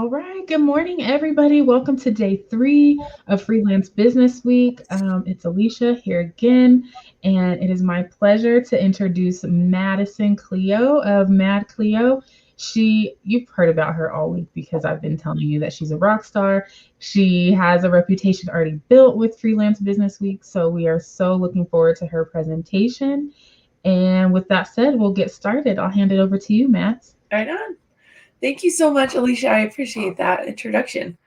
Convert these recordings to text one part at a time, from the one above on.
All right. Good morning, everybody. Welcome to day 3 of Freelance Business Week. It's Alicia here again, and it is my pleasure to introduce Madison Cleo of Mad Cleo. You've heard about her all week because I've been telling you that she's a rock star. She has a reputation already built with Freelance Business Week, so we are so looking forward to her presentation. And with that said, we'll get started. I'll hand it over to you, Matt. Right on. Thank you so much, Alicia. I appreciate that introduction.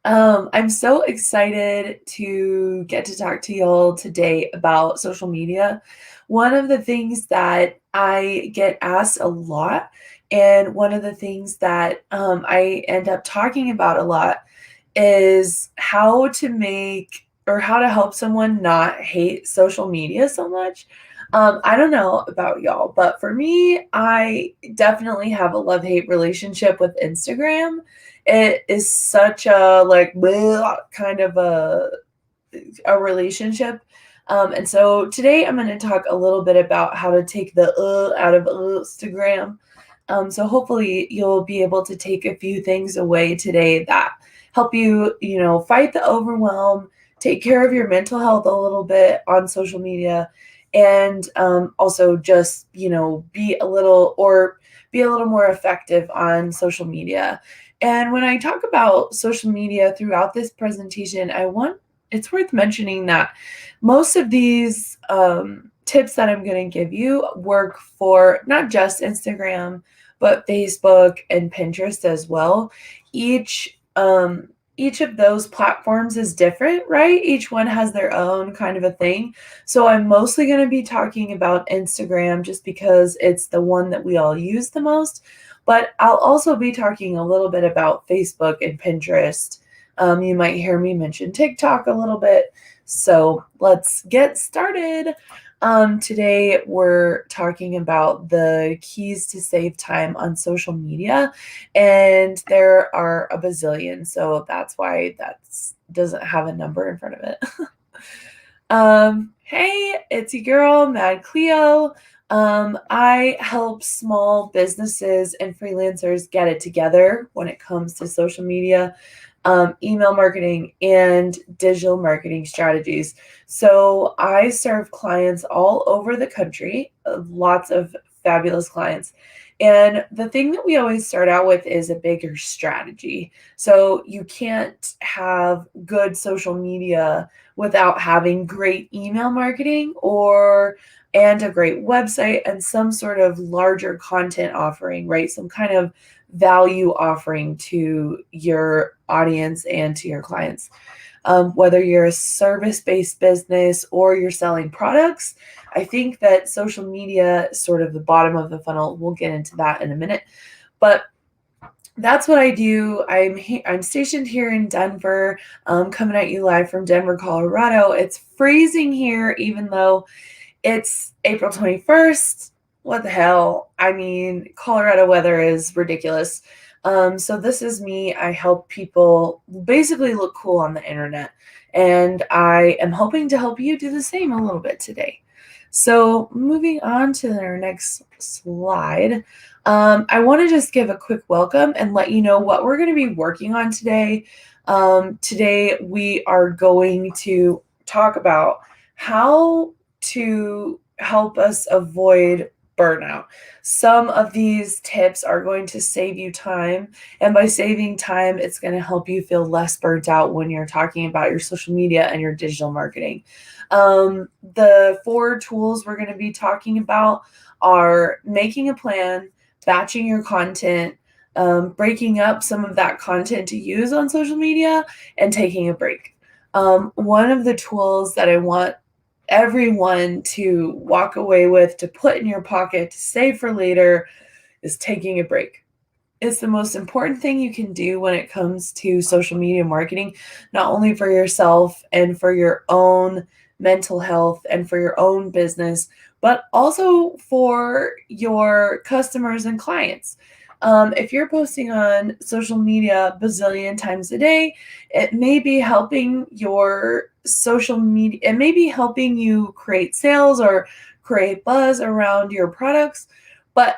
I'm so excited to get to talk to y'all today about social media. One of the things that I get asked a lot, and one of the things that I end up talking about a lot, is how to make or how to help someone not hate social media so much. I don't know about y'all, but for me, I definitely have a love-hate relationship with Instagram. It is such a like bleh, kind of a relationship. And so today I'm going to talk a little bit about how to take the out of Instagram. So hopefully you'll be able to take a few things away today that help you, fight the overwhelm, take care of your mental health a little bit on social media, and also just, be a little more effective on social media. And when I talk about social media throughout this presentation, it's worth mentioning that most of these tips that I'm going to give you work for not just Instagram, but Facebook and Pinterest as well. Each each of those platforms is different, right? Each one has their own kind of a thing. So I'm mostly going to be talking about Instagram just because it's the one that we all use the most. But I'll also be talking a little bit about Facebook and Pinterest. You might hear me mention TikTok a little bit. So let's get started. Today we're talking about the keys to save time on social media, and there are a bazillion, so that's why that doesn't have a number in front of it. Hey, it's your girl, Mad Cleo. I help small businesses and freelancers get it together when it comes to social media, email marketing, and digital marketing strategies. So I serve clients all over the country, lots of fabulous clients. And the thing that we always start out with is a bigger strategy. So you can't have good social media without having great email marketing and a great website and some sort of larger content offering, right? Some kind of value offering to your audience and to your clients. Whether you're a service-based business or you're selling products, I think that social media is sort of the bottom of the funnel. We'll get into that in a minute. But that's what I do. I'm stationed here in Denver, coming at you live from Denver, Colorado. It's freezing here, even though it's April 21st. What the hell? I mean, Colorado weather is ridiculous. So this is me. I help people basically look cool on the internet, and I am hoping to help you do the same a little bit today. So moving on to our next slide, I want to just give a quick welcome and let you know what we're going to be working on today. Today we are going to talk about how to help us avoid burnout. Some of these tips are going to save you time, and by saving time, it's going to help you feel less burnt out when you're talking about your social media and your digital marketing. The 4 tools we're going to be talking about are making a plan, batching your content, breaking up some of that content to use on social media, and taking a break. One of the tools that I want everyone to walk away with, to put in your pocket, to save for later, is taking a break. It's the most important thing you can do when it comes to social media marketing, not only for yourself and for your own mental health and for your own business, but also for your customers and clients. If you're posting on social media a bazillion times a day, it may be helping your social media, it may be helping you create sales or create buzz around your products, but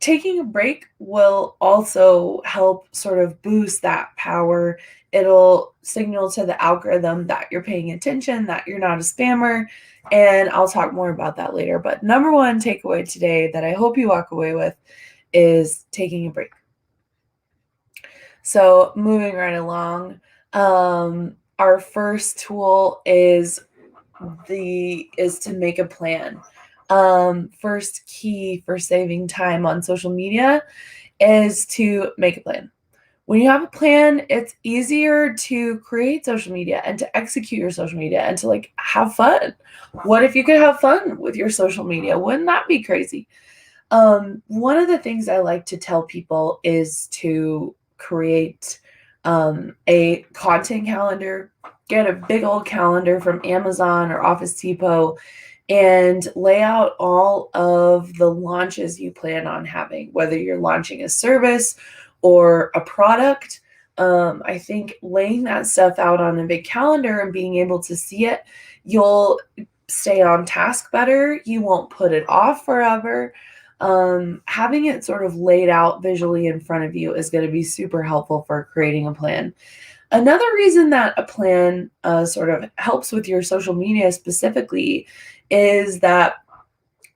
taking a break will also help sort of boost that power. It'll signal to the algorithm that you're paying attention, that you're not a spammer. And I'll talk more about that later. But number one takeaway today that I hope you walk away with is taking a break. So moving right along, our first tool is to make a plan. First key for saving time on social media is to make a plan. When you have a plan, it's easier to create social media and to execute your social media and to like have fun. What if you could have fun with your social media? Wouldn't that be crazy? One of the things I like to tell people is to create a content calendar. Get a big old calendar from Amazon or Office Depot and lay out all of the launches you plan on having, whether you're launching a service or a product. I think laying that stuff out on a big calendar and being able to see it, you'll stay on task better. You won't put it off forever. Having it sort of laid out visually in front of you is going to be super helpful for creating a plan. Another reason that a plan sort of helps with your social media specifically is that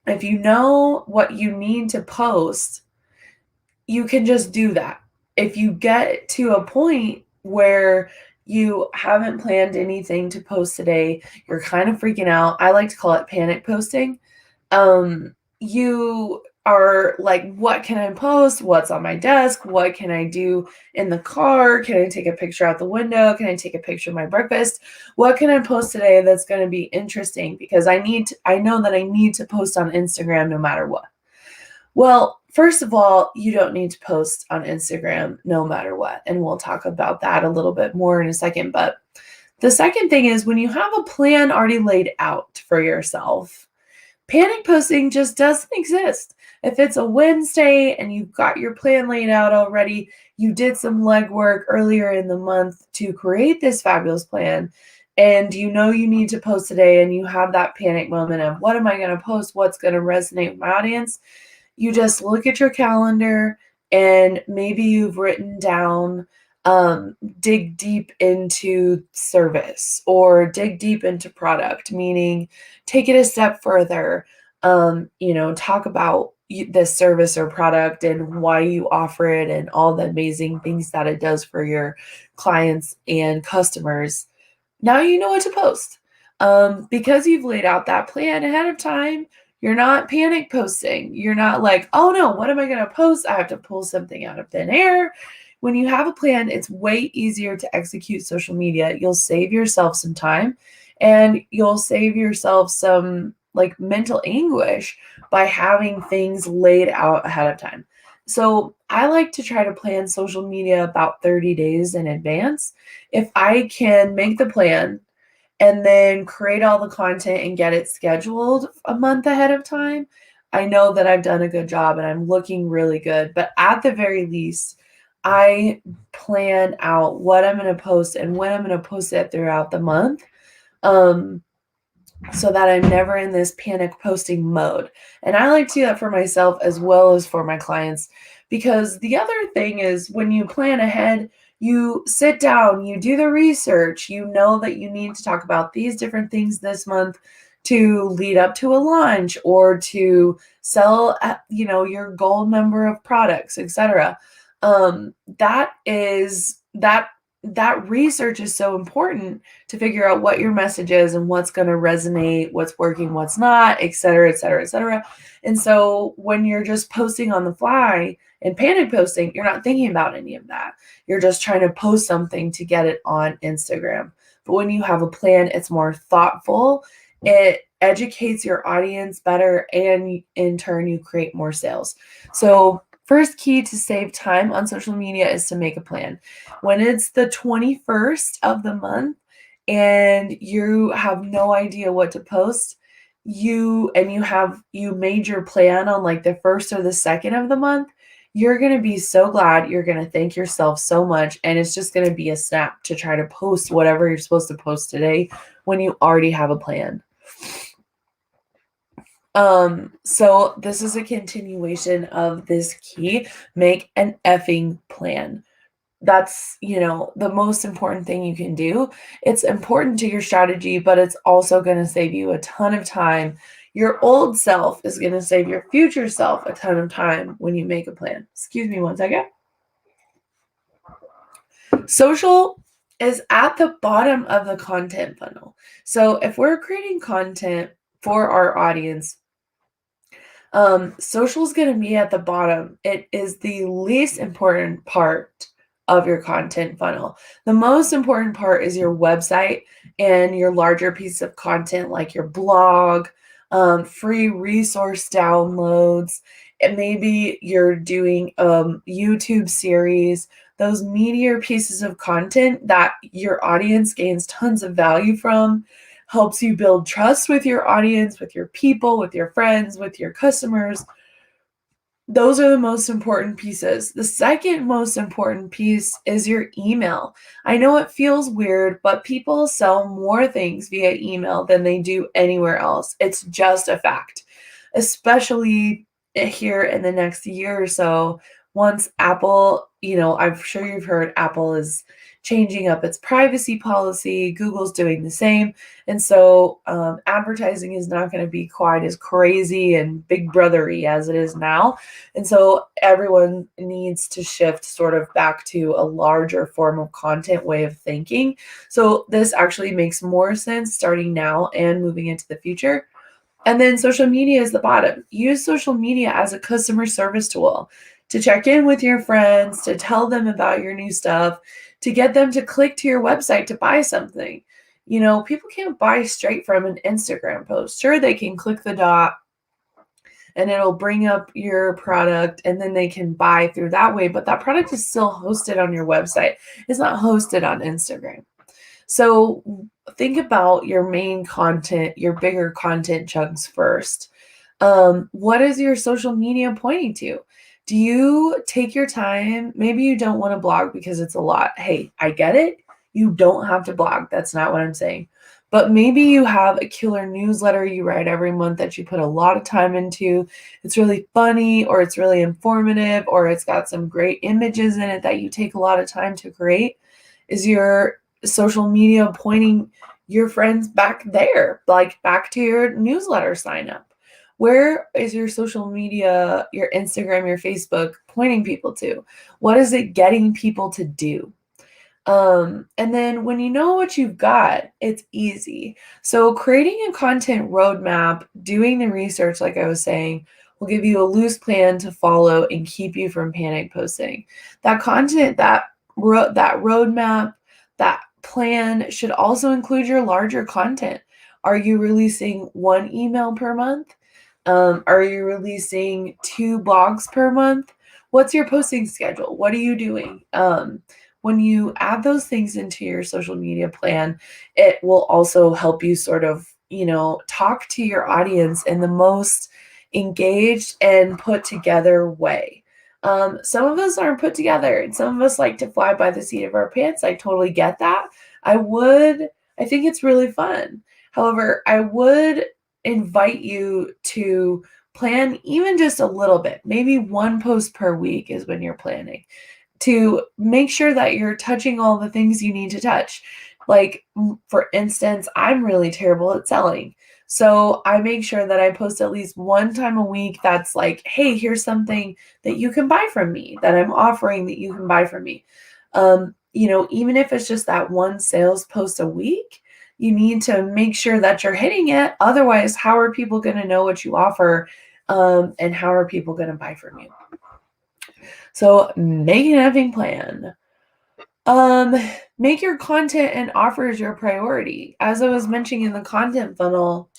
if you know what you need to post, you can just do that. If you get to a point where you haven't planned anything to post today, you're kind of freaking out. I like to call it panic posting. You are like, what can I post? What's on my desk? What can I do in the car? Can I take a picture out the window? Can I take a picture of my breakfast? What can I post today that's going to be interesting? Because I know that I need to post on Instagram no matter what. Well, first of all, you don't need to post on Instagram no matter what. And we'll talk about that a little bit more in a second. But the second thing is when you have a plan already laid out for yourself, panic posting just doesn't exist. If it's a Wednesday and you've got your plan laid out already, you did some legwork earlier in the month to create this fabulous plan, and you know you need to post today, and you have that panic moment of what am I going to post? What's going to resonate with my audience? You just look at your calendar and maybe you've written down dig deep into service or dig deep into product, meaning take it a step further. Talk about this service or product and why you offer it and all the amazing things that it does for your clients and customers. Now you know what to post. Because you've laid out that plan ahead of time, you're not panic posting. You're not like, oh no, what am I going to post? I have to pull something out of thin air. When you have a plan, it's way easier to execute social media. You'll save yourself some time and you'll save yourself some like mental anguish by having things laid out ahead of time. So I like to try to plan social media about 30 days in advance. If I can make the plan and then create all the content and get it scheduled a month ahead of time, I know that I've done a good job and I'm looking really good. But at the very least, I plan out what I'm going to post and when I'm going to post it throughout the month, so that I'm never in this panic posting mode. And I like to do that for myself as well as for my clients, because the other thing is when you plan ahead, you sit down, you do the research, you know that you need to talk about these different things this month to lead up to a launch or to sell, your goal number of products, etc. That research is so important to figure out what your message is and what's going to resonate, what's working, what's not, et cetera, et cetera, et cetera. And so when you're just posting on the fly and panic posting, you're not thinking about any of that. You're just trying to post something to get it on Instagram. But when you have a plan, it's more thoughtful. It educates your audience better, and in turn, you create more sales. So first key to save time on social media is to make a plan. When it's the 21st of the month and you have no idea what to post, you made your plan on like the first or the second of the month, you're going to be so glad. You're going to thank yourself so much. And it's just going to be a snap to try to post whatever you're supposed to post today when you already have a plan. So this is a continuation of this key. Make an effing plan. That's, the most important thing you can do. It's important to your strategy, but it's also going to save you a ton of time. Your old self is going to save your future self a ton of time when you make a plan. Excuse me one second. Social is at the bottom of the content funnel. So if we're creating content for our audience, social is going to be at the bottom. It is the least important part of your content funnel. The most important part is your website and your larger piece of content like your blog, free resource downloads, and maybe you're doing YouTube series, those meatier pieces of content that your audience gains tons of value from, helps you build trust with your audience, with your people, with your friends, with your customers. Those are the most important pieces. The second most important piece is your email. I know it feels weird, but people sell more things via email than they do anywhere else. It's just a fact, especially here in the next year or so. Once Apple, I'm sure you've heard Apple is changing up its privacy policy. Google's doing the same. And so advertising is not going to be quite as crazy and big brothery as it is now. And so everyone needs to shift sort of back to a larger form of content way of thinking. So this actually makes more sense starting now and moving into the future. And then social media is the bottom. Use social media as a customer service tool to check in with your friends, to tell them about your new stuff, to get them to click to your website to buy something. People can't buy straight from an Instagram post. Sure, they can click the dot and it'll bring up your product and then they can buy through that way, but that product is still hosted on your website. It's not hosted on Instagram. So think about your main content, your bigger content chunks first. What is your social media pointing to? Do you take your time? Maybe you don't want to blog because it's a lot. Hey, I get it. You don't have to blog. That's not what I'm saying. But maybe you have a killer newsletter you write every month that you put a lot of time into. It's really funny, or it's really informative, or it's got some great images in it that you take a lot of time to create. Is your social media pointing your friends back there, like back to your newsletter sign up? Where is your social media, your Instagram, your Facebook pointing people to? What is it getting people to do? And then when you know what you've got, it's easy. So creating a content roadmap, doing the research, like I was saying, will give you a loose plan to follow and keep you from panic posting. That content, that roadmap, that plan should also include your larger content. Are you releasing one email per month? Are you releasing 2 blogs per month? What's your posting schedule? What are you doing? When you add those things into your social media plan, it will also help you sort of, talk to your audience in the most engaged and put together way. Some of us aren't put together, and some of us like to fly by the seat of our pants. I totally get that. I think it's really fun. However, I would invite you to plan even just a little bit. Maybe 1 post per week is when you're planning, to make sure that you're touching all the things you need to touch. Like, for instance, I'm really terrible at selling. So I make sure that I post at least 1 time a week that's like, hey, here's something that you can buy from me, that I'm offering that you can buy from me. Even if it's just that 1 sales post a week, you need to make sure that you're hitting it. Otherwise, how are people going to know what you offer? And how are people going to buy from you? So make an effing plan. Make your content and offers your priority. As I was mentioning in the content funnel,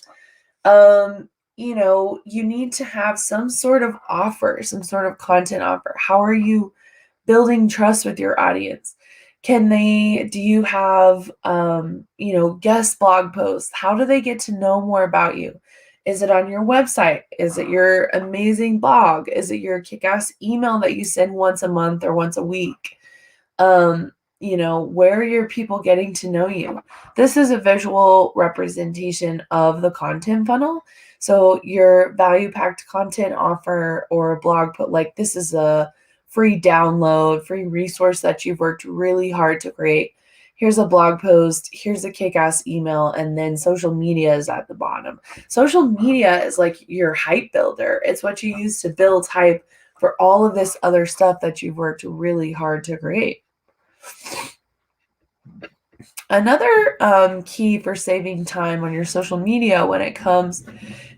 you need to have some sort of offer, some sort of content offer. How are you building trust with your audience? Do you have, guest blog posts? How do they get to know more about you? Is it on your website? Is it your amazing blog? Is it your kick-ass email that you send once a month or once a week? where are your people getting to know you? This is a visual representation of the content funnel. So your value packed content offer or a blog put, like, this is a free download, free resource that you've worked really hard to create. Here's a blog post, here's a kick-ass email, and then social media is at the bottom. Social media is like your hype builder. It's what you use to build hype for all of this other stuff that you've worked really hard to create. Another key for saving time on your social media when it comes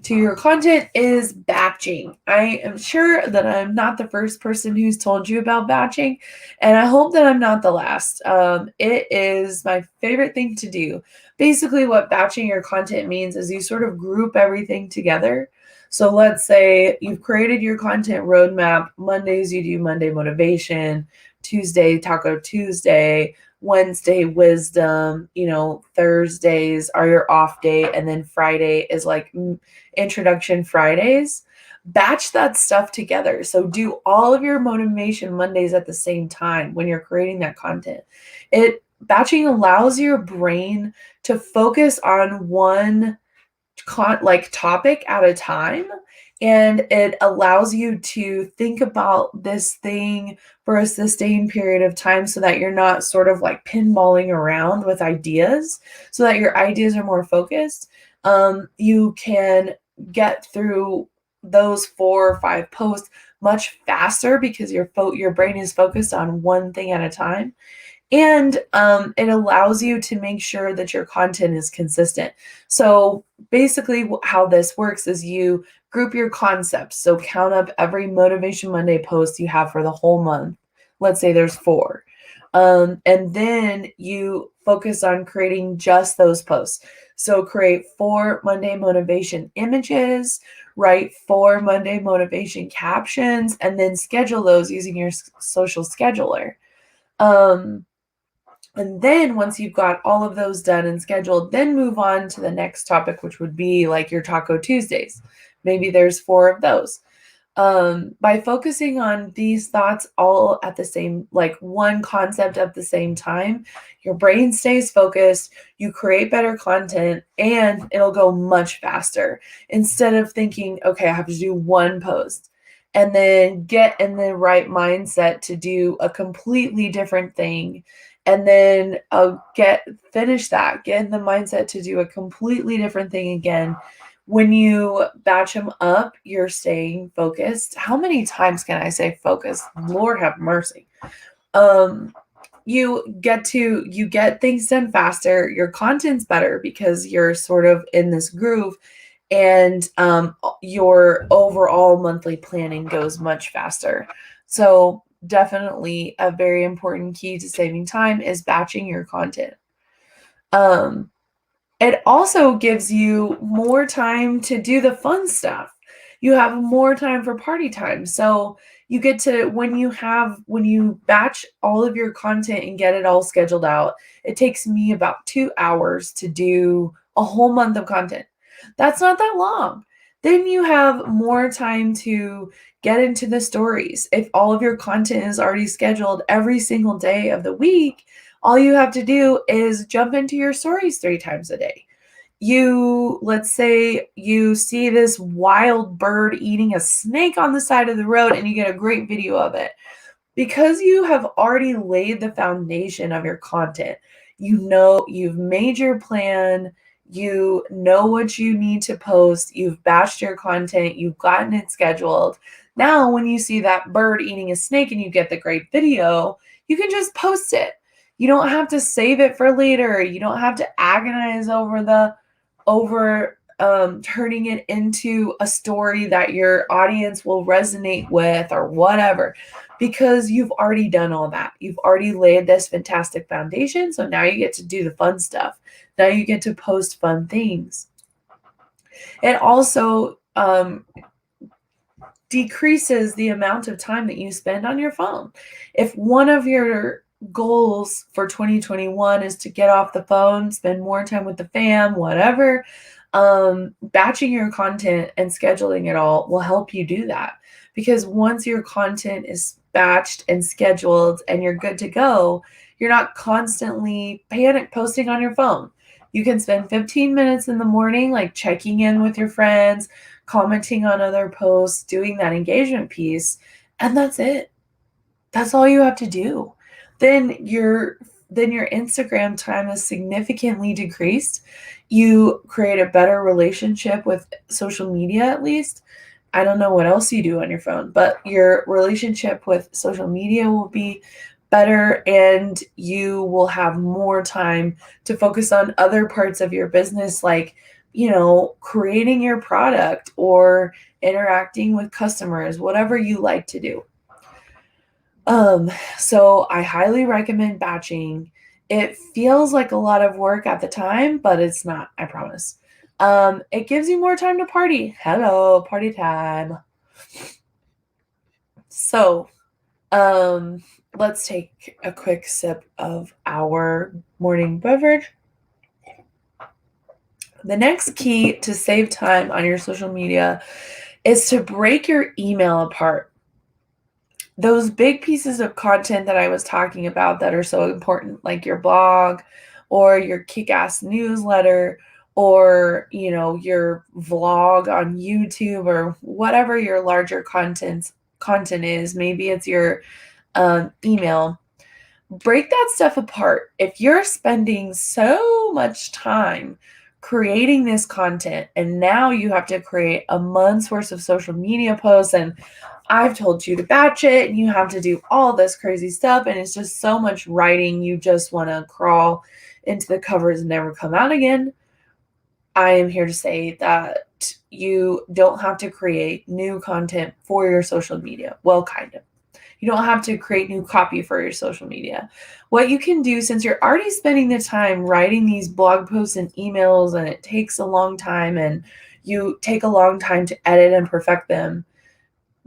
to your content is batching. I am sure that I'm not the first person who's told you about batching, and I hope that I'm not the last. It is my favorite thing to do. Basically, what batching your content means is you sort of group everything together. So let's say you've created your content roadmap. Mondays, you do Monday motivation, Tuesday, Taco Tuesday, Wednesday wisdom, Thursdays are your off day, and then Friday is like introduction Fridays. Batch that stuff together. So do all of your motivation Mondays at the same time when you're creating that content. Batching allows your brain to focus on one topic at a time, and it allows you to think about this thing for a sustained period of time so that you're not sort of like pinballing around with ideas, so that your ideas are more focused. You can get through those 4 or 5 posts much faster because your brain is focused on one thing at a time. And it allows you to make sure that your content is consistent. So basically how this works is you group your concepts. So count up every Motivation Monday post you have for the whole month. Let's say there's 4. And then you focus on creating just those posts. So create 4 Monday motivation images, write 4 Monday motivation captions, and then schedule those using your social scheduler. And then once you've got all of those done and scheduled, then move on to the next topic, which would be like your Taco Tuesdays. Maybe there's 4 of those. By focusing on these thoughts all at the same, like one concept at the same time, your brain stays focused, you create better content, and it'll go much faster. Instead of thinking, okay, I have to do one post and then get in the right mindset to do a completely different thing, and then finish that, get in the mindset to do a completely different thing again. When you batch them up, you're staying focused. How many times can I say focus? Lord have mercy. You get things done faster. Your content's better because you're sort of in this groove, and your overall monthly planning goes much faster. So definitely a very important key to saving time is batching your content. It also gives you more time to do the fun stuff. You have more time for party time. So you get to, when you batch all of your content and get it all scheduled out, it takes me about 2 hours to do a whole month of content. That's not that long. Then you have more time to get into the stories. If all of your content is already scheduled every single day of the week, all you have to do is jump into your stories 3 times a day. Let's say you see this wild bird eating a snake on the side of the road and you get a great video of it. Because you have already laid the foundation of your content, you've made your plan, you know what you need to post, you've batched your content, you've gotten it scheduled. Now, when you see that bird eating a snake and you get the great video, you can just post it. You don't have to save it for later. You don't have to agonize over turning it into a story that your audience will resonate with or whatever, because you've already done all that. You've already laid this fantastic foundation. So now you get to do the fun stuff. Now you get to post fun things. It also decreases the amount of time that you spend on your phone. If one of your goals for 2021 is to get off the phone, spend more time with the fam, whatever, batching your content and scheduling it all will help you do that. Because once your content is batched and scheduled and you're good to go, You're not constantly panic posting on your phone. You can spend 15 minutes in the morning, like checking in with your friends, commenting on other posts, doing that engagement piece, and that's it. That's all you have to do. Then your Instagram time is significantly decreased. You create a better relationship with social media at least. I don't know what else you do on your phone, but your relationship with social media will be better and you will have more time to focus on other parts of your business like, creating your product or interacting with customers, whatever you like to do. So I highly recommend batching. It feels like a lot of work at the time, but it's not, I promise. It gives you more time to party. Hello, party time. So, let's take a quick sip of our morning beverage. The next key to save time on your social media is to break your email apart. Those big pieces of content that I was talking about that are so important, like your blog or your kick-ass newsletter or, your vlog on YouTube or whatever your larger content is, maybe it's your email. Break that stuff apart. If you're spending so much time creating this content and now you have to create a month's worth of social media posts and I've told you to batch it and you have to do all this crazy stuff and it's just so much writing you just want to crawl into the covers and never come out again. I am here to say that you don't have to create new content for your social media. Well, kind of. You don't have to create new copy for your social media. What you can do, since you're already spending the time writing these blog posts and emails, and it takes a long time and you take a long time to edit and perfect them,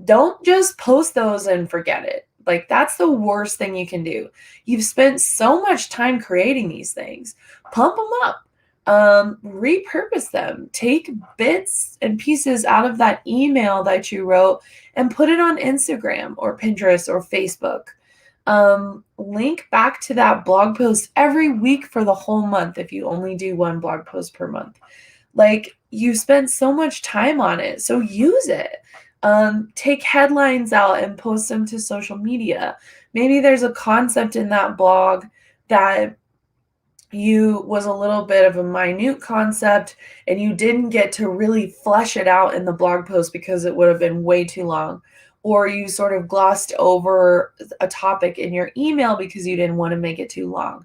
don't just post those and forget it. Like, that's the worst thing you can do. You've spent so much time creating these things. Pump them up. Repurpose them. Take bits and pieces out of that email that you wrote and put it on Instagram or Pinterest or Facebook. Link back to that blog post every week for the whole month if you only do one blog post per month. Like, you spent so much time on it, so use it. Take headlines out and post them to social media. Maybe there's a concept in that blog that was a little bit of a minute concept and you didn't get to really flesh it out in the blog post because it would have been way too long, or you sort of glossed over a topic in your email because you didn't want to make it too long.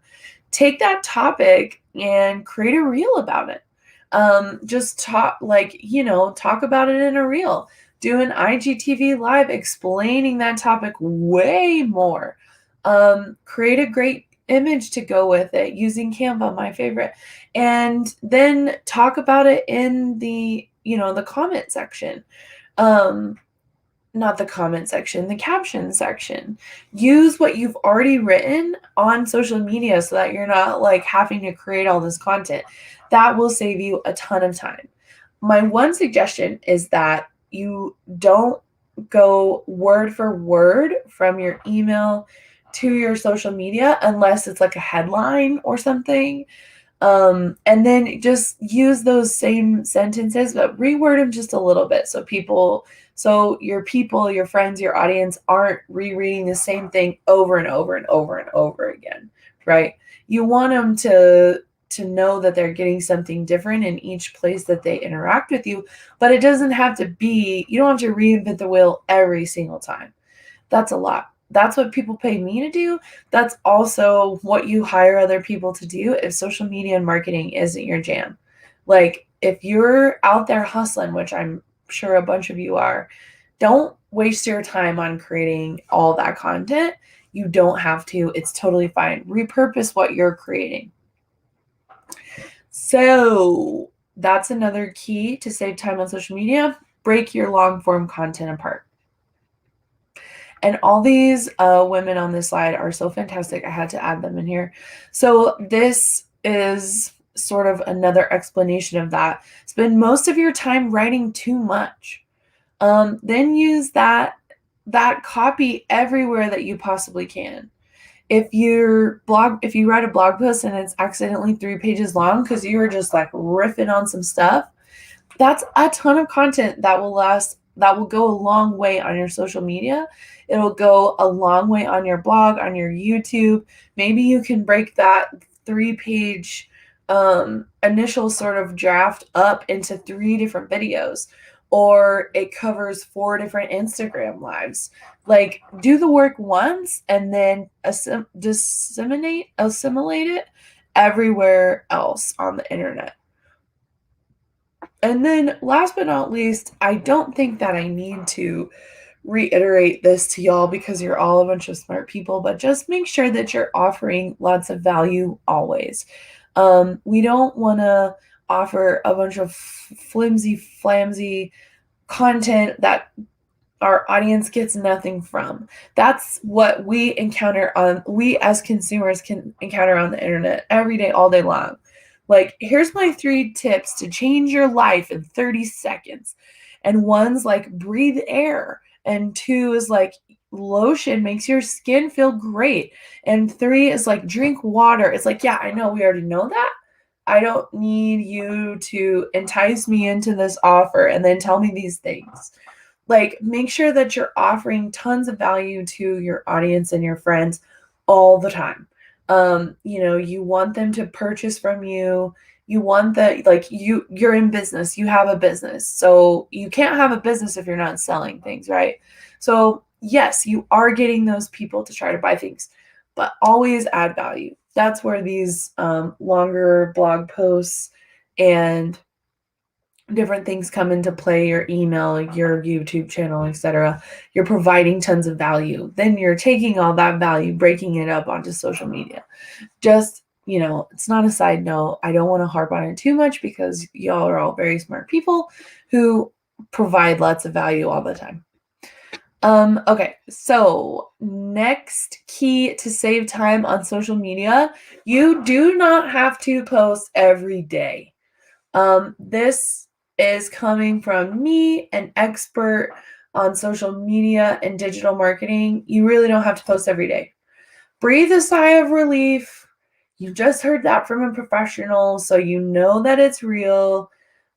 Take that topic and create a reel about it. Just talk about it in a reel. Do an IGTV live explaining that topic way more. Create a great image to go with it using Canva, my favorite, and then talk about it in the comment section. Not the comment section, the caption section. Use what you've already written on social media so that you're not like having to create all this content. That will save you a ton of time. My one suggestion is that you don't go word for word from your email to your social media unless it's like a headline or something. And then just use those same sentences, but reword them just a little bit so your people, your friends, your audience aren't rereading the same thing over and over and over and over again, right? You want them to know that they're getting something different in each place that they interact with you, but it doesn't have to be, you don't have to reinvent the wheel every single time. That's a lot. That's what people pay me to do. That's also what you hire other people to do if social media and marketing isn't your jam. Like, if you're out there hustling, which I'm sure a bunch of you are, don't waste your time on creating all that content. You don't have to. It's totally fine. Repurpose what you're creating. So that's another key to save time on social media. Break your long form content apart. And all these women on this slide are so fantastic. I had to add them in here. So this is sort of another explanation of that. Spend most of your time writing too much. Then use that copy everywhere that you possibly can. if you write a blog post and it's accidentally 3 pages long because you were just like riffing on some stuff, that's a ton of content that will go a long way on your social media. It'll go a long way on your blog, on your YouTube. Maybe you can break that 3-page initial sort of draft up into 3 different videos, or it covers 4 different Instagram lives. Like, do the work once and then assimilate it everywhere else on the internet. And then last but not least, I don't think that I need to reiterate this to y'all because you're all a bunch of smart people, but just make sure that you're offering lots of value always. We don't want to offer a bunch of flimsy, flamsy content that our audience gets nothing from. That's what we as consumers can encounter on the internet every day, all day long. Like, here's my 3 tips to change your life in 30 seconds. And one's like breathe air. And 2 is like lotion makes your skin feel great. And 3 is like drink water. It's like, yeah, I know we already know that. I don't need you to entice me into this offer and then tell me these things. Like, make sure that you're offering tons of value to your audience and your friends all the time. You want them to purchase from you. You want that, like, you're in business, you have a business. So you can't have a business if you're not selling things, right? So yes, you are getting those people to try to buy things, but always add value. That's where these longer blog posts and different things come into play, your email, your YouTube channel, etc. You're providing tons of value. Then you're taking all that value, breaking it up onto social media. Just, it's not a side note. I don't want to harp on it too much because y'all are all very smart people who provide lots of value all the time. Okay, so next key to save time on social media, you do not have to post every day. This is coming from me, an expert on social media and digital marketing. You really don't have to post every day. Breathe a sigh of relief. You just heard that from a professional, so you know that it's real.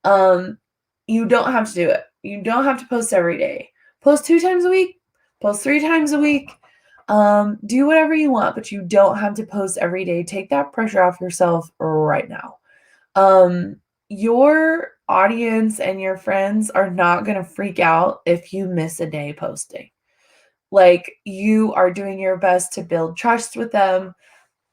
You don't have to do it. You don't have to post every day. Post 2 times a week, post 3 times a week. Do whatever you want, but you don't have to post every day. Take that pressure off yourself right now. Your audience and your friends are not going to freak out if you miss a day posting. Like, you are doing your best to build trust with them.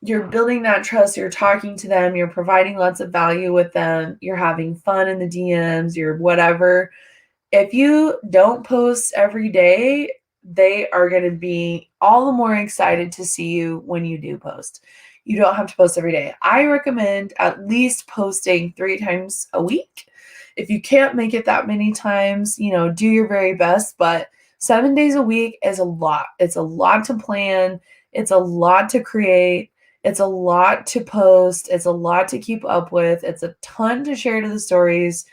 You're building that trust. You're talking to them. You're providing lots of value with them. You're having fun in the DMs. You're whatever. If you don't post every day, they are going to be all the more excited to see you when you do post. You don't have to post every day. I recommend at least posting 3 times a week. If you can't make it that many times, do your very best, but 7 days a week is a lot. It's a lot to plan. It's a lot to create. It's a lot to post. It's a lot to keep up with. It's a ton to share to the stories.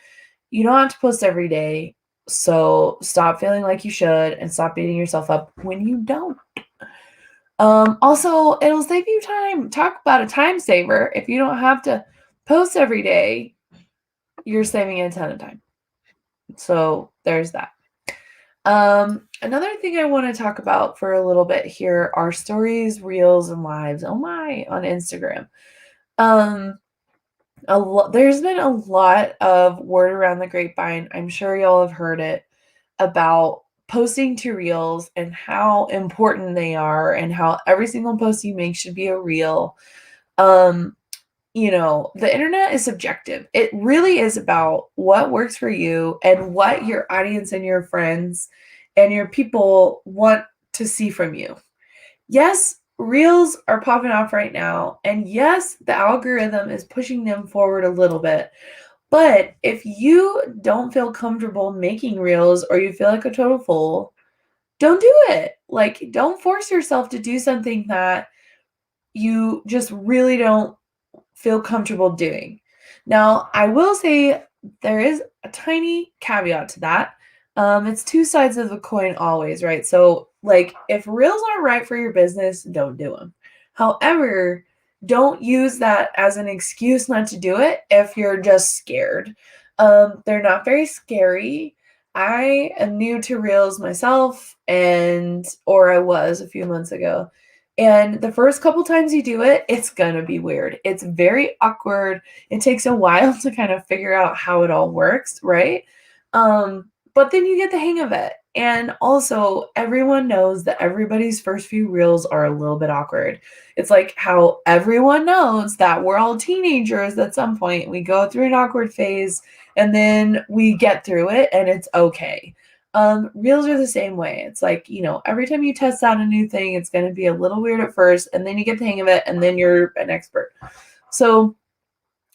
You don't have to post every day. So stop feeling like you should and stop beating yourself up when you don't. Also, it'll save you time. Talk about a time saver. If you don't have to post every day, you're saving a ton of time. So there's that. Another thing I want to talk about for a little bit here are stories, reels, and lives. Oh my, on Instagram. There's been a lot of word around the grapevine. I'm sure y'all have heard it about posting to reels and how important they are and how every single post you make should be a reel. The internet is subjective. It really is about what works for you and what your audience and your friends and your people want to see from you. Yes, reels are popping off right now. And yes, the algorithm is pushing them forward a little bit. But if you don't feel comfortable making reels or you feel like a total fool, don't do it. Like, don't force yourself to do something that you just really don't feel comfortable doing. Now, I will say there is a tiny caveat to that. It's 2 sides of the coin always, right? So, like, if reels aren't right for your business, don't do them. However, don't use that as an excuse not to do it if you're just scared. They're not very scary. I am new to Reels myself, or I was a few months ago. And the first couple times you do it, it's gonna be weird. It's very awkward. It takes a while to kind of figure out how it all works, right? But then you get the hang of it. And also, everyone knows that everybody's first few reels are a little bit awkward. It's like how everyone knows that we're all teenagers at some point. We go through an awkward phase and then we get through it and it's okay. Reels are the same way. It's like, every time you test out a new thing, it's going to be a little weird at first, and then you get the hang of it, and then you're an expert. So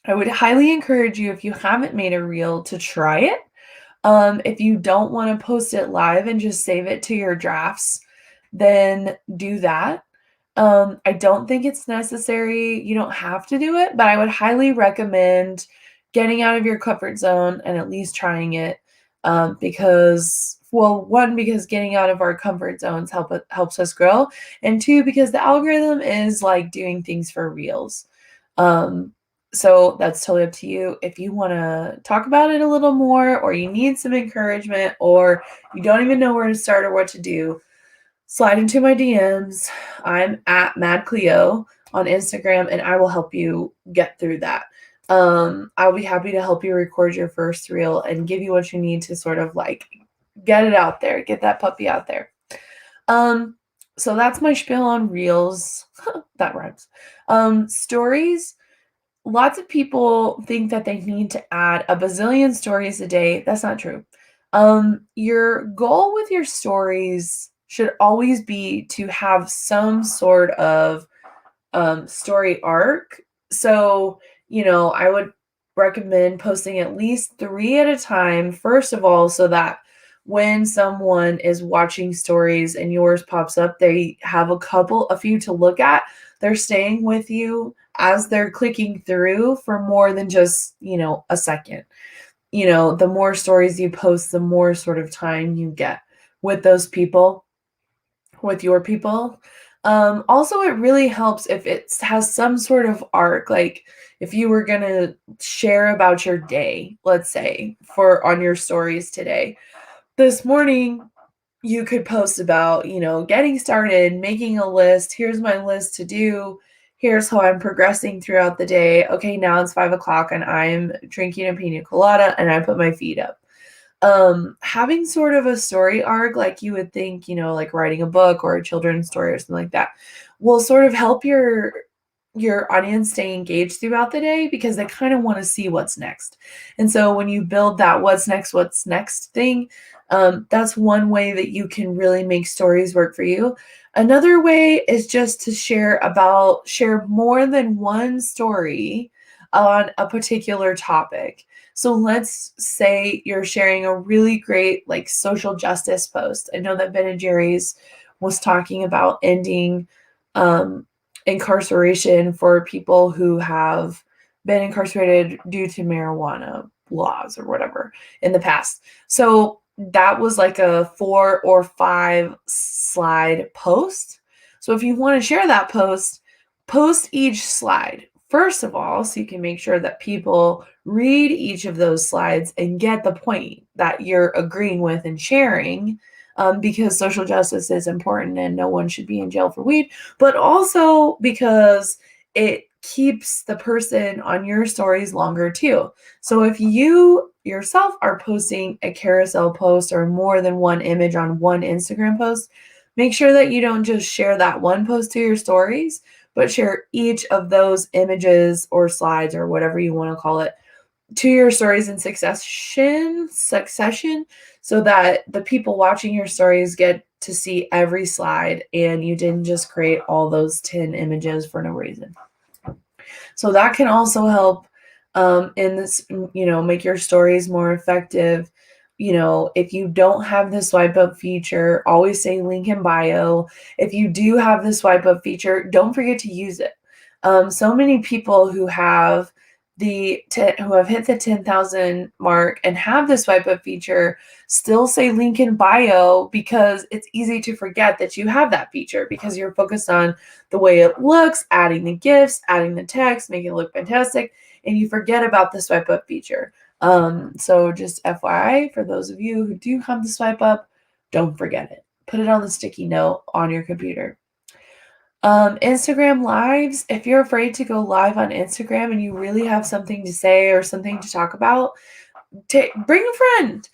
I would highly encourage you, if you haven't made a reel, to try it. If you don't want to post it live and just save it to your drafts, then do that. I don't think it's necessary. You don't have to do it, but I would highly recommend getting out of your comfort zone and at least trying it. Because getting out of our comfort zones helps us grow, and two, because the algorithm is like doing things for reels. So that's totally up to you. If you want to talk about it a little more, or you need some encouragement, or you don't even know where to start or what to do, slide into my DMs. I'm at Mad Cleo on Instagram, and I will help you get through that. I'll be happy to help you record your first reel and give you what you need to sort of like get it out there, get that puppy out there. So that's my spiel on reels. That rhymes. Stories. Lots of people think that they need to add a bazillion stories a day. That's not true. Your goal with your stories should always be to have some sort of story arc. So, I would recommend posting at least 3 at a time, first of all, so that when someone is watching stories and yours pops up, they have a few to look at. They're staying with you as they're clicking through for more than just, a second. The more stories you post, the more sort of time you get with those people, with your people. Also, it really helps if it has some sort of arc, like if you were going to share about your day, let's say, on your stories today. This morning, you could post about, getting started, making a list. Here's my list to do. Here's how I'm progressing throughout the day. Okay, now it's 5:00 and I'm drinking a pina colada and I put my feet up. Having sort of a story arc, like you would think, like writing a book or a children's story or something like that, will sort of help your audience stay engaged throughout the day, because they kind of want to see what's next. And so when you build that what's next thing, that's one way that you can really make stories work for you. Another way is just to share more than one story on a particular topic. So let's say you're sharing a really great like social justice post. I know that Ben & Jerry's was talking about ending incarceration for people who have been incarcerated due to marijuana laws or whatever in the past. So that was like a 4 or 5 slide post. So if you want to share that post each slide, first of all, so you can make sure that people read each of those slides and get the point that you're agreeing with and sharing, because social justice is important and no one should be in jail for weed, but also because it keeps the person on your stories longer too. So if you yourself are posting a carousel post or more than one image on one Instagram post, make sure that you don't just share that one post to your stories, but share each of those images or slides or whatever you want to call it to your stories in succession, so that the people watching your stories get to see every slide and you didn't just create all those 10 images for no reason. So that can also help in this, make your stories more effective. If you don't have the swipe up feature, always say link in bio. If you do have the swipe up feature, don't forget to use it. So many people who have who have hit the 10,000 mark and have the swipe up feature still say link in bio, because it's easy to forget that you have that feature because you're focused on the way it looks, adding the gifts, adding the text, making it look fantastic, and you forget about the swipe up feature. So just FYI, for those of you who do have the swipe up, don't forget it. Put it on the sticky note on your computer. Instagram lives, if you're afraid to go live on Instagram and you really have something to say or something to talk about, bring a friend.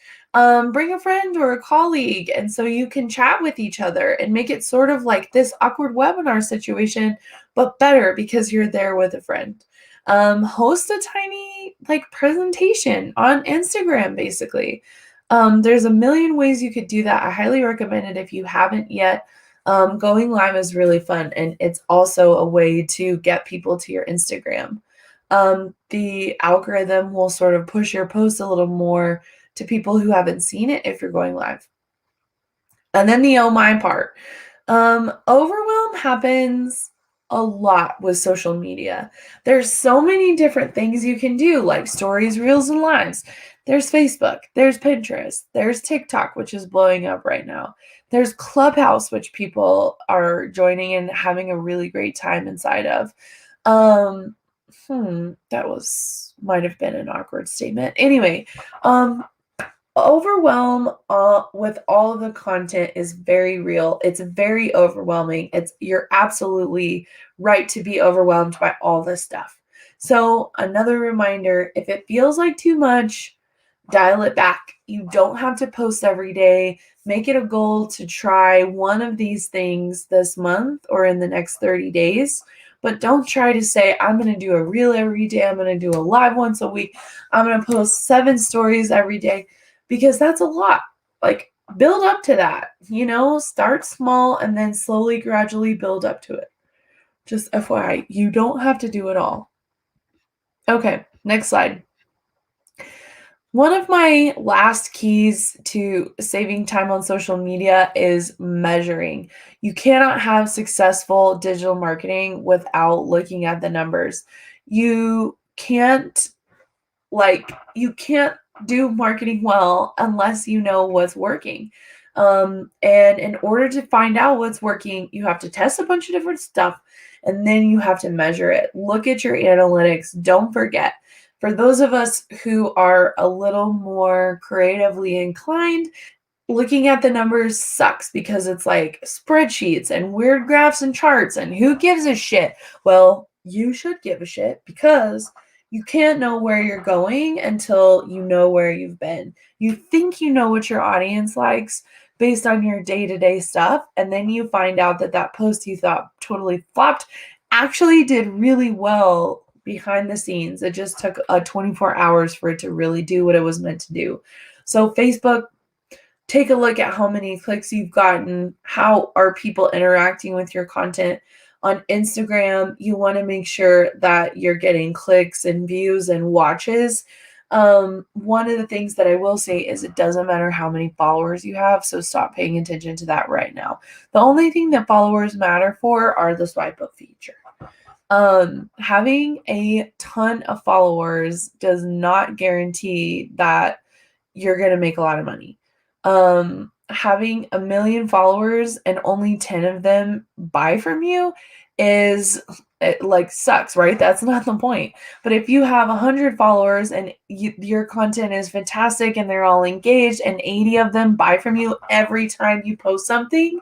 Bring a friend or a colleague, and so you can chat with each other and make it sort of like this awkward webinar situation, but better because you're there with a friend. Host a tiny presentation on Instagram, basically. There's a million ways you could do that. I highly recommend it if you haven't yet. Going live is really fun, and it's also a way to get people to your Instagram. The algorithm will sort of push your post a little more to people who haven't seen it if you're going live. And then the oh my part. Overwhelm happens a lot with social media. There's so many different things you can do, like stories, reels, and lives. There's Facebook, there's Pinterest, there's TikTok, which is blowing up right now. There's Clubhouse, which people are joining and having a really great time inside of. That might have been an awkward statement. Anyway, overwhelm with all of the content is very real. It's very overwhelming. You're absolutely right to be overwhelmed by all this stuff. So another reminder, if it feels like too much, dial it back. You don't have to post every day. Make it a goal to try one of these things this month or in the next 30 days. But don't try to say, I'm going to do a reel every day. I'm going to do a live once a week. I'm going to post 7 stories every day, because that's a lot. Build up to that, start small and then slowly, gradually build up to it. Just FYI, you don't have to do it all. Okay, next slide. One of my last keys to saving time on social media is measuring. You cannot have successful digital marketing without looking at the numbers. You can't do marketing well unless you know what's working. And in order to find out what's working, you have to test a bunch of different stuff, and then you have to measure it. Look at your analytics. Don't forget, for those of us who are a little more creatively inclined, looking at the numbers sucks because it's like spreadsheets and weird graphs and charts, and who gives a shit? Well, you should give a shit, because you can't know where you're going until you know where you've been. You think you know what your audience likes based on your day-to-day stuff, and then you find out that post you thought totally flopped actually did really well behind the scenes. It just took 24 hours for it to really do what it was meant to do. So Facebook, take a look at how many clicks you've gotten. How are people interacting with your content? On Instagram, you want to make sure that you're getting clicks and views and watches. One of the things that I will say is it doesn't matter how many followers you have, so stop paying attention to that right now. The only thing that followers matter for are the swipe up feature. Having a ton of followers does not guarantee that you're going to make a lot of money. Having 1 million followers and only 10 of them buy from you sucks, right? That's not the point. But if you have 100 followers and your content is fantastic and they're all engaged and 80 of them buy from you every time you post something,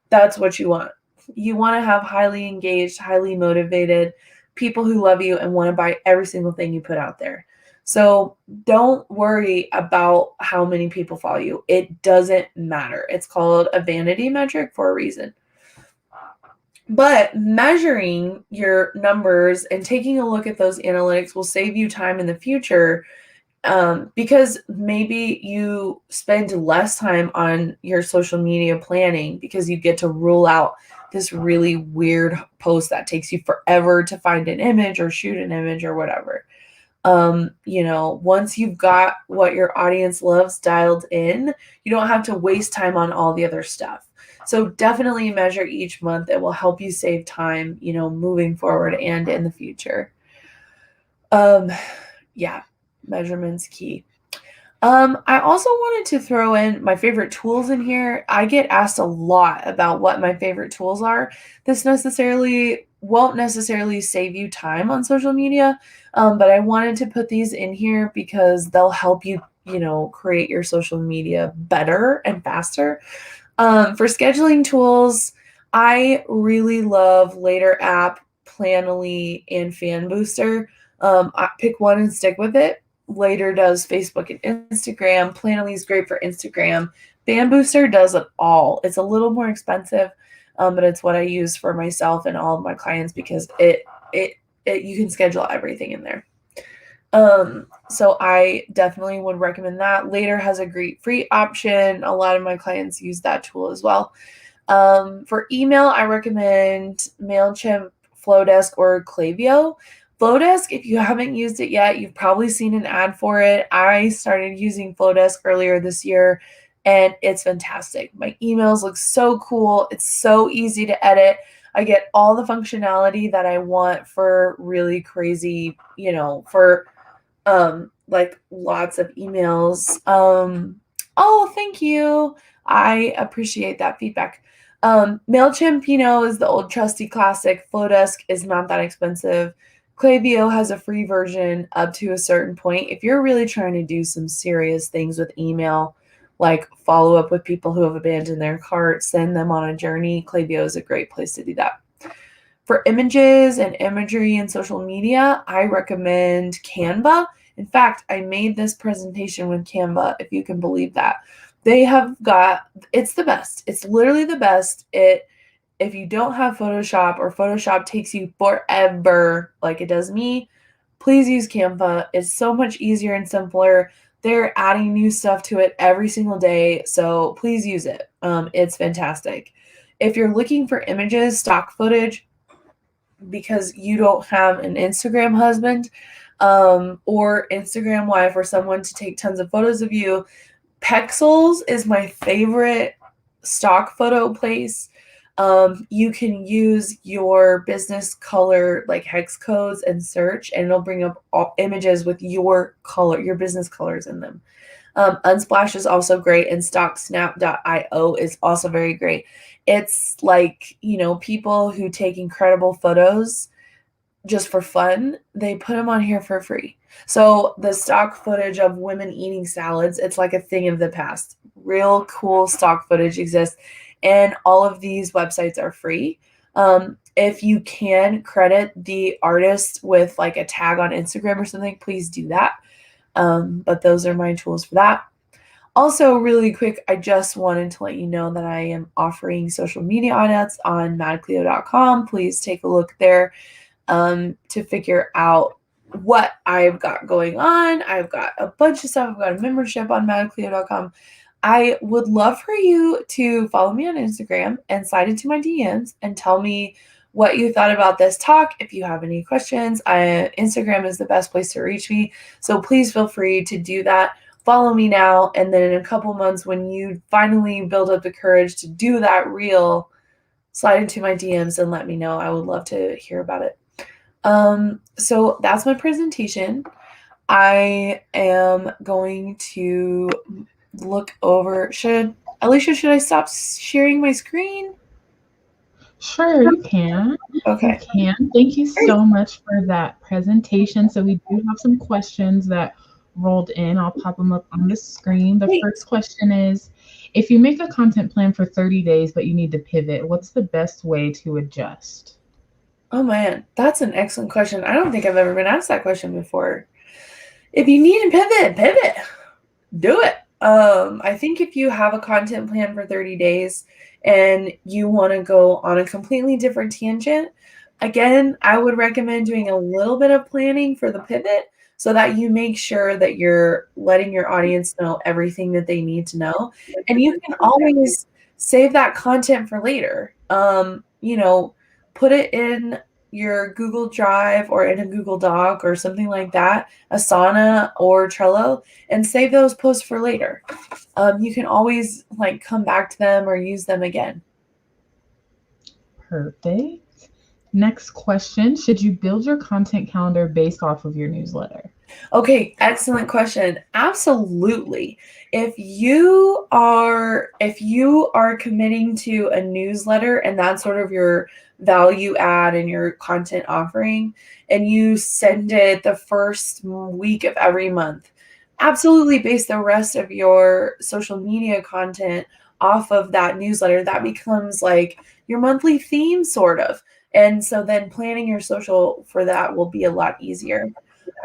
that's what you want. You want to have highly engaged, highly motivated people who love you and want to buy every single thing you put out there. So don't worry about how many people follow you. It doesn't matter. It's called a vanity metric for a reason. But measuring your numbers and taking a look at those analytics will save you time in the future, because maybe you spend less time on your social media planning because you get to rule out this really weird post that takes you forever to find an image or shoot an image or whatever. Once you've got what your audience loves dialed in, you don't have to waste time on all the other stuff. So definitely measure each month. It will help you save time, moving forward and in the future. Yeah, measurement's key. I also wanted to throw in my favorite tools in here. I get asked a lot about what my favorite tools are. This necessarily won't necessarily save you time on social media, but I wanted to put these in here because they'll help you, create your social media better and faster. For scheduling tools, I really love Later app, Planoly, and Fan Booster. I pick one and stick with it. Later does Facebook and Instagram. Planoly is great for Instagram. Fan Booster does it all. It's a little more expensive, but it's what I use for myself and all of my clients because it you can schedule everything in there. So I definitely would recommend that. Later has a great free option. A lot of my clients use that tool as well. For email, I recommend MailChimp, Flowdesk, or Klaviyo. Flowdesk, if you haven't used it yet, you've probably seen an ad for it. I started using Flowdesk earlier this year, and it's fantastic. My emails look so cool. It's so easy to edit. I get all the functionality that I want for really crazy, for like lots of emails. Oh, thank you. I appreciate that feedback. MailChimp, is the old trusty classic. Flowdesk is not that expensive. Klaviyo has a free version up to a certain point. If you're really trying to do some serious things with email, like follow up with people who have abandoned their cart, send them on a journey, Klaviyo is a great place to do that. For images and imagery and social media, I recommend Canva. In fact, I made this presentation with Canva, if you can believe that. It's the best. It's literally the best. If you don't have Photoshop or Photoshop takes you forever, like it does me, please use Canva. It's so much easier and simpler. They're adding new stuff to it every single day, so please use it. It's fantastic. If you're looking for images, stock footage, because you don't have an Instagram husband or Instagram wife or someone to take tons of photos of you, Pexels is my favorite stock photo place. You can use your business color like hex codes and search, and it'll bring up all images with your color, your business colors in them. Unsplash is also great, and StockSnap.io is also very great. It's like, people who take incredible photos just for fun, they put them on here for free. So the stock footage of women eating salads, it's like a thing of the past. Real cool stock footage exists, and all of these websites are free. If you can credit the artist with like a tag on Instagram or something, please do that. But those are my tools for that. Also, really quick, I just wanted to let you know that I am offering social media audits on madcleo.com. Please take a look there to figure out what I've got going on. I've got a bunch of stuff. I've got a membership on madcleo.com. I would love for you to follow me on Instagram and slide into my DMs and tell me what you thought about this talk. If you have any questions, Instagram is the best place to reach me. So please feel free to do that. Follow me now. And then in a couple months, when you finally build up the courage to do that reel, slide into my DMs and let me know. I would love to hear about it. So that's my presentation. I am going to look over. Alicia, should I stop sharing my screen? Sure, you can. Okay. You can. Thank you so much for that presentation. So we do have some questions that rolled in. I'll pop them up on the screen. The first question is, if you make a content plan for 30 days, but you need to pivot, what's the best way to adjust? Oh man, that's an excellent question. I don't think I've ever been asked that question before. If you need to pivot, do it. I think if you have a content plan for 30 days and you want to go on a completely different tangent, again, I would recommend doing a little bit of planning for the pivot so that you make sure that you're letting your audience know everything that they need to know. And you can always save that content for later. Put it in your Google Drive or in a Google Doc or something like that, Asana or Trello, and save those posts for later. You can always come back to them or use them again. Perfect. Next question. Should you build your content calendar based off of your newsletter? Okay, excellent question. Absolutely. If you are committing to a newsletter and that's sort of your value add and your content offering, and you send it the first week of every month, absolutely base the rest of your social media content off of that newsletter. That becomes like your monthly theme sort of. And so then planning your social for that will be a lot easier.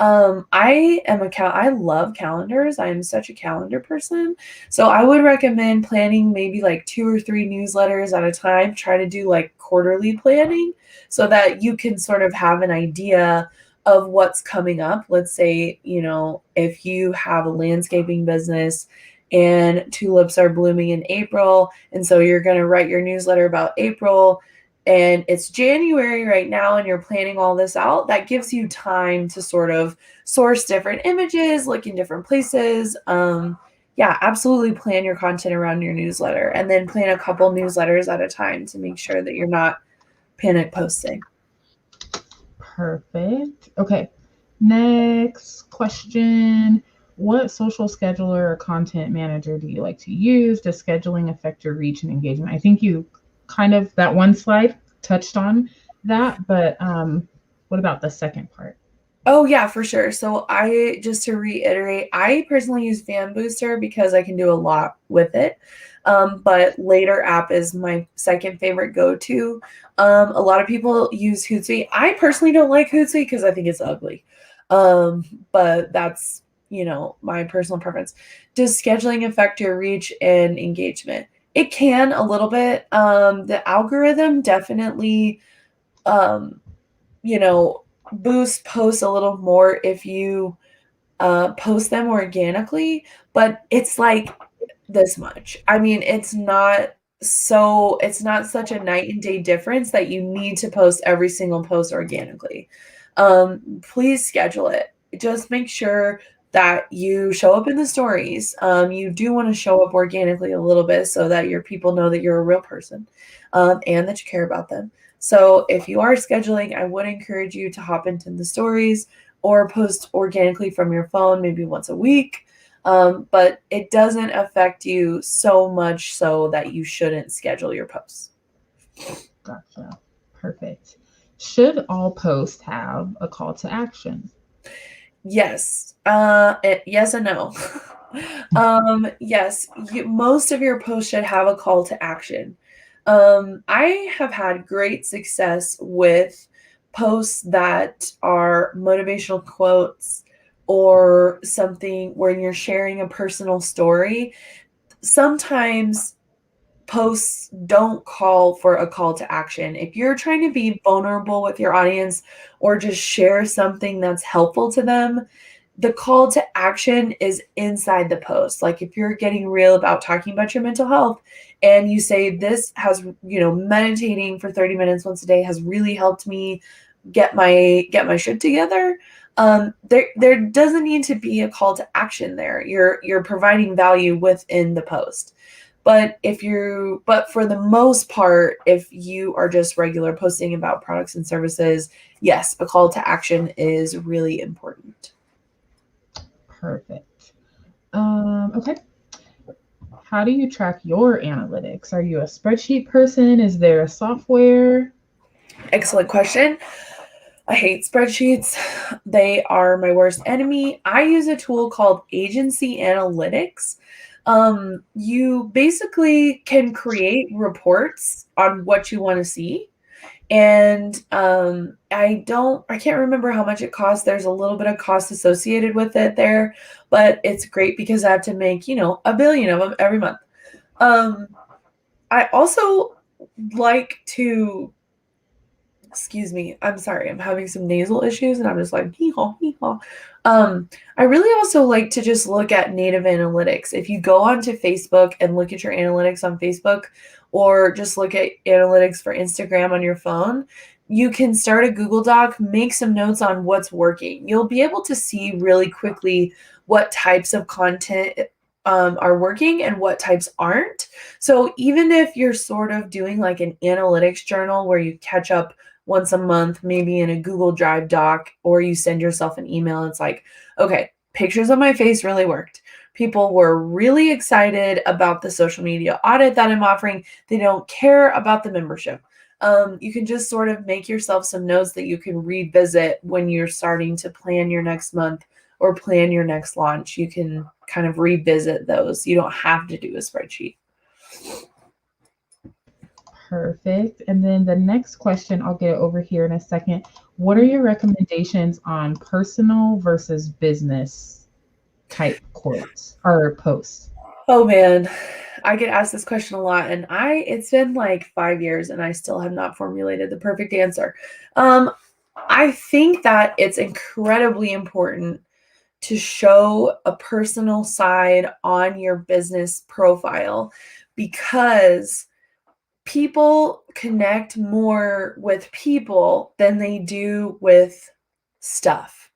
I love calendars. I am such a calendar person. So I would recommend planning maybe like 2 or 3 newsletters at a time. Try to do like quarterly planning so that you can sort of have an idea of what's coming up. Let's say, if you have a landscaping business and tulips are blooming in April, and so you're going to write your newsletter about April, and it's January right now and you're planning all this out, that gives you time to sort of source different images, look in different places. Yeah, absolutely plan your content around your newsletter and then plan a couple newsletters at a time to make sure that you're not panic posting. Perfect. Okay. Next question. What social scheduler or content manager do you like to use? Does scheduling affect your reach and engagement? I think you kind of, that one slide touched on that, but what about the second part? Oh yeah, for sure. So just to reiterate, I personally use Fan Booster because I can do a lot with it. But Later app is my second favorite go-to. A lot of people use Hootsuite. I personally don't like Hootsuite because I think it's ugly. But that's, my personal preference. Does scheduling affect your reach and engagement? It can a little bit. The algorithm definitely, um, you know, boost posts a little more if you post them organically, but it's like this much. I mean, it's not such a night and day difference that you need to post every single post organically. Please schedule it. Just make sure that you show up in the stories. You do want to show up organically a little bit so that your people know that you're a real person, and that you care about them. So if you are scheduling, I would encourage you to hop into the stories or post organically from your phone maybe once a week. But it doesn't affect you so much so that you shouldn't schedule your posts. Gotcha. Perfect. Should all posts have a call to action? Yes. Yes and no. Yes, most of your posts should have a call to action. I have had great success with posts that are motivational quotes or something where you're sharing a personal story. Sometimes posts don't call for a call to action. If you're trying to be vulnerable with your audience or just share something that's helpful to them, the call to action is inside the post. Like if you're getting real about talking about your mental health and you say this has, meditating for 30 minutes once a day has really helped me get my shit together. There doesn't need to be a call to action there. You're providing value within the post. But for the most part, if you are just regular posting about products and services, yes, a call to action is really important. Perfect. Okay. How do you track your analytics? Are you a spreadsheet person? Is there a software? Excellent question. I hate spreadsheets. They are my worst enemy. I use a tool called Agency Analytics. You basically can create reports on what you want to see. And I can't remember how much it costs. There's a little bit of cost associated with it there, but it's great because I have to make, a billion of them every month. I also like to excuse me, I'm sorry, I'm having some nasal issues and I'm just like hee haw, hee haw. I really also like to just look at native analytics. If you go onto Facebook and look at your analytics on Facebook or just look at analytics for Instagram on your phone, you can start a Google Doc, make some notes on what's working. You'll be able to see really quickly what types of content are working and what types aren't. So even if you're sort of doing like an analytics journal where you catch up once a month, maybe in a Google Drive doc, or you send yourself an email. It's like, okay, pictures of my face really worked. People were really excited about the social media audit that I'm offering. They don't care about the membership. You can just sort of make yourself some notes that you can revisit when you're starting to plan your next month or plan your next launch. You can kind of revisit those. You don't have to do a spreadsheet. Perfect. And then the next question, I'll get over here in a second. What are your recommendations on personal versus business type quotes or posts? Oh man, I get asked this question a lot, and it's been like 5 years and I still have not formulated the perfect answer. I think that it's incredibly important to show a personal side on your business profile because people connect more with people than they do with stuff.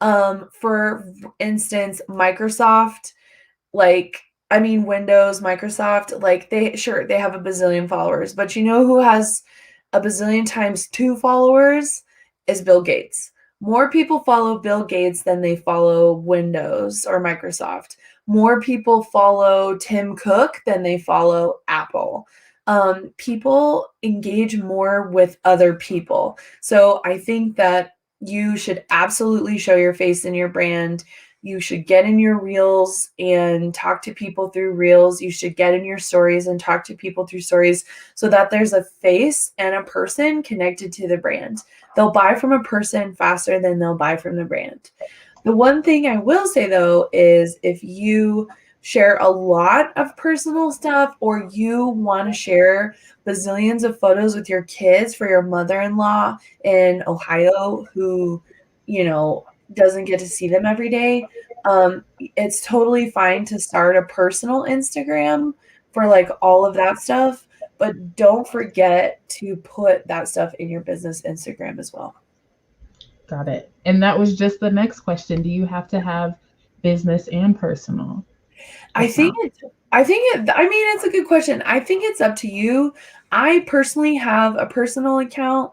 For instance, Microsoft, Windows, Microsoft, they have a bazillion followers, but you know who has a bazillion times 2 followers is Bill Gates. More people follow Bill Gates than they follow Windows or Microsoft. More people follow Tim Cook than they follow Apple. People engage more with other people. So I think that you should absolutely show your face in your brand. You should get in your reels and talk to people through reels. You should get in your stories and talk to people through stories so that there's a face and a person connected to the brand. They'll buy from a person faster than they'll buy from the brand. The one thing I will say though is if you share a lot of personal stuff or you want to share bazillions of photos with your kids for your mother-in-law in Ohio who, doesn't get to see them every day, it's totally fine to start a personal Instagram for like all of that stuff, but don't forget to put that stuff in your business Instagram as well. Got it. And that was just the next question. Do you have to have business and personal? It's a good question. I think it's up to you. I personally have a personal account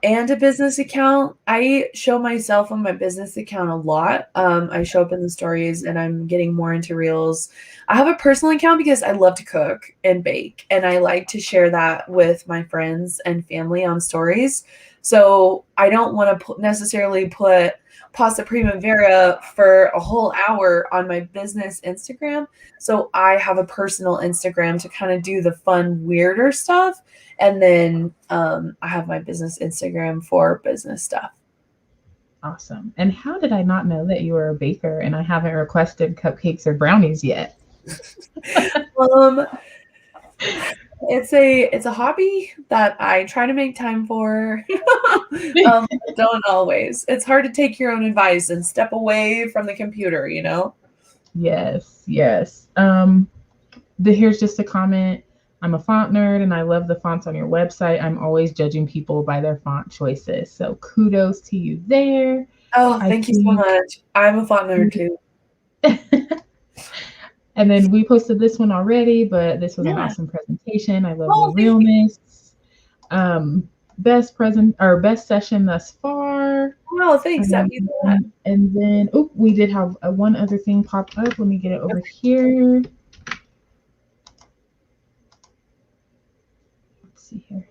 and a business account. I show myself on my business account a lot. I show up in the stories and I'm getting more into reels. I have a personal account because I love to cook and bake and I like to share that with my friends and family on stories. So I don't want to necessarily put pasta primavera for a whole hour on my business Instagram. So I have a personal Instagram to kind of do the fun, weirder stuff. And then I have my business Instagram for business stuff. Awesome. And how did I not know that you were a baker and I haven't requested cupcakes or brownies yet? It's a hobby that I try to make time for. Don't always. It's hard to take your own advice and step away from the computer, Yes. Here's just a comment. I'm a font nerd and I love the fonts on your website. I'm always judging people by their font choices. So kudos to you there. Oh, thank you so much. I'm a font nerd too. And then we posted this one already, but this was an awesome presentation. I love the realness. Best session thus far. Oh, thanks. And then we did have one other thing pop up. Let me get it over here. Let's see here.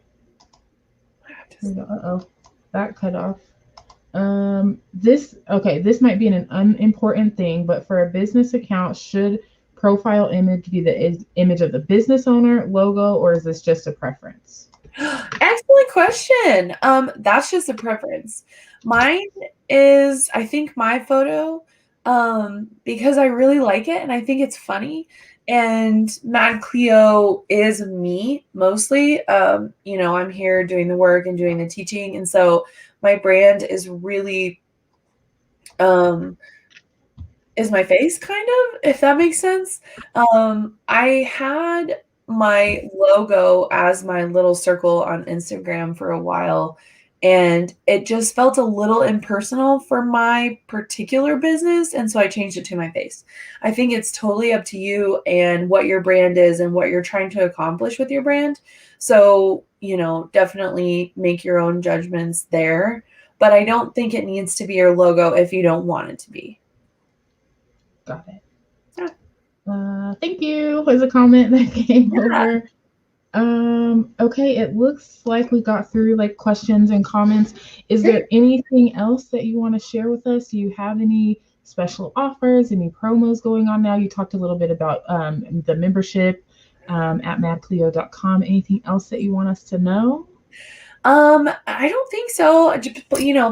That cut off. This might be an unimportant thing, but for a business account, should profile image be the image of the business owner logo, or is this just a preference? Excellent question. That's just a preference. Mine is, I think, my photo, because I really like it and I think it's funny. And Mad Cleo is me mostly. I'm here doing the work and doing the teaching, and so my brand is really is my face, kind of, if that makes sense. I had my logo as my little circle on Instagram for a while, and it just felt a little impersonal for my particular business, and so I changed it to my face. I think it's totally up to you and what your brand is and what you're trying to accomplish with your brand. So definitely make your own judgments there. But I don't think it needs to be your logo if you don't want it to be. Got it. Thank you. There's a comment that came over. Okay, it looks like we got through like questions and comments. Is there anything else that you want to share with us? Do you have any special offers, any promos going on now? You talked a little bit about the membership at madcleo.com. Anything else that you want us to know? I don't think so.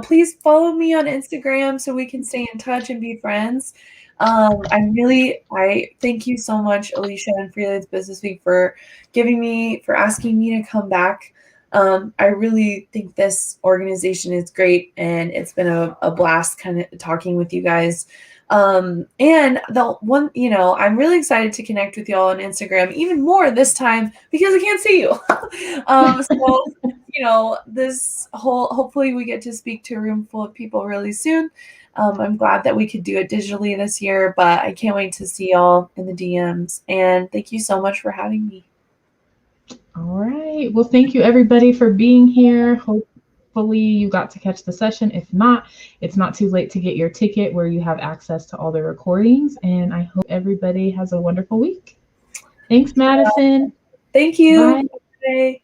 Please follow me on Instagram so we can stay in touch and be friends. I thank you so much, Alicia and Freelance Business Week, for asking me to come back. I really think this organization is great, and it's been a blast kind of talking with you guys. And the one, I'm really excited to connect with y'all on Instagram even more this time because I can't see you. So, hopefully we get to speak to a room full of people really soon. I'm glad that we could do it digitally this year, but I can't wait to see y'all in the DMs. And thank you so much for having me. All right. Well, thank you everybody for being here. Hopefully you got to catch the session. If not, it's not too late to get your ticket where you have access to all the recordings. And I hope everybody has a wonderful week. Thanks, Madison. Thank you. Bye.